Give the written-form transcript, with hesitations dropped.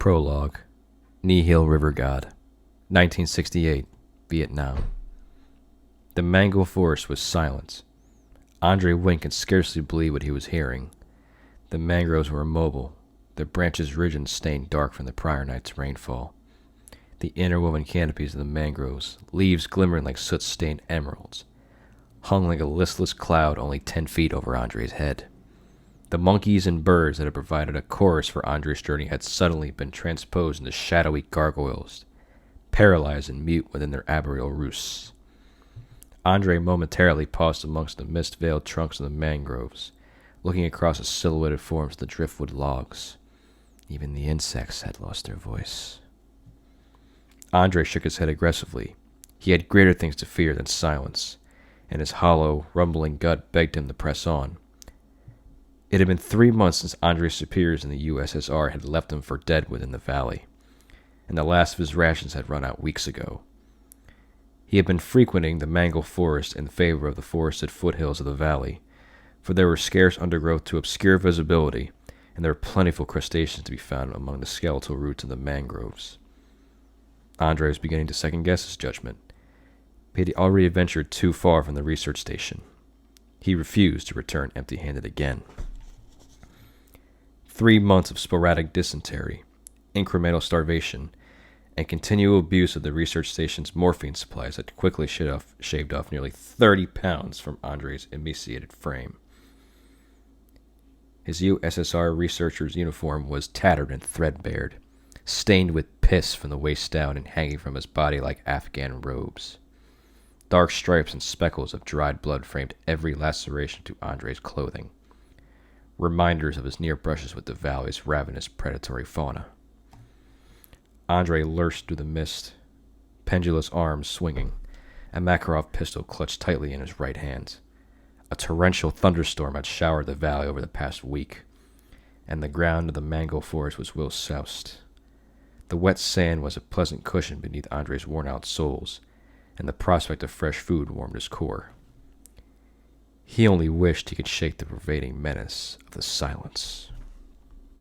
Prologue, Nihil River God, 1968, Vietnam. The mango forest was silent. Andre Wynn could scarcely believe what he was hearing. The mangroves were immobile, their branches rigid and stained dark from the prior night's rainfall. The interwoven canopies of the mangroves, leaves glimmering like soot-stained emeralds, hung like a listless cloud only 10 feet over Andre's head. The monkeys and birds that had provided a chorus for Andre's journey had suddenly been transposed into shadowy gargoyles, paralyzed and mute within their arboreal roosts. Andre momentarily paused amongst the mist-veiled trunks of the mangroves, looking across the silhouetted forms of the driftwood logs. Even the insects had lost their voice. Andre shook his head aggressively. He had greater things to fear than silence, and his hollow, rumbling gut begged him to press on. It had been 3 months since Andre's superiors in the USSR had left him for dead within the valley, and the last of his rations had run out weeks ago. He had been frequenting the mango forest in favor of the forested foothills of the valley, for there were scarce undergrowth to obscure visibility, and there were plentiful crustaceans to be found among the skeletal roots of the mangroves. Andre was beginning to second-guess his judgment, but he had already ventured too far from the research station. He refused to return empty-handed again. 3 months of sporadic dysentery, incremental starvation, and continual abuse of the research station's morphine supplies had quickly shaved off nearly 30 pounds from Andre's emaciated frame. His USSR researcher's uniform was tattered and threadbare, stained with piss from the waist down and hanging from his body like Afghan robes. Dark stripes and speckles of dried blood framed every laceration to Andre's clothing, reminders of his near brushes with the valley's ravenous predatory fauna. Andre lurched through the mist, pendulous arms swinging, a Makarov pistol clutched tightly in his right hand. A torrential thunderstorm had showered the valley over the past week, and the ground of the mango forest was well-soused. The wet sand was a pleasant cushion beneath Andre's worn-out soles, and the prospect of fresh food warmed his core. He only wished he could shake the pervading menace of the silence.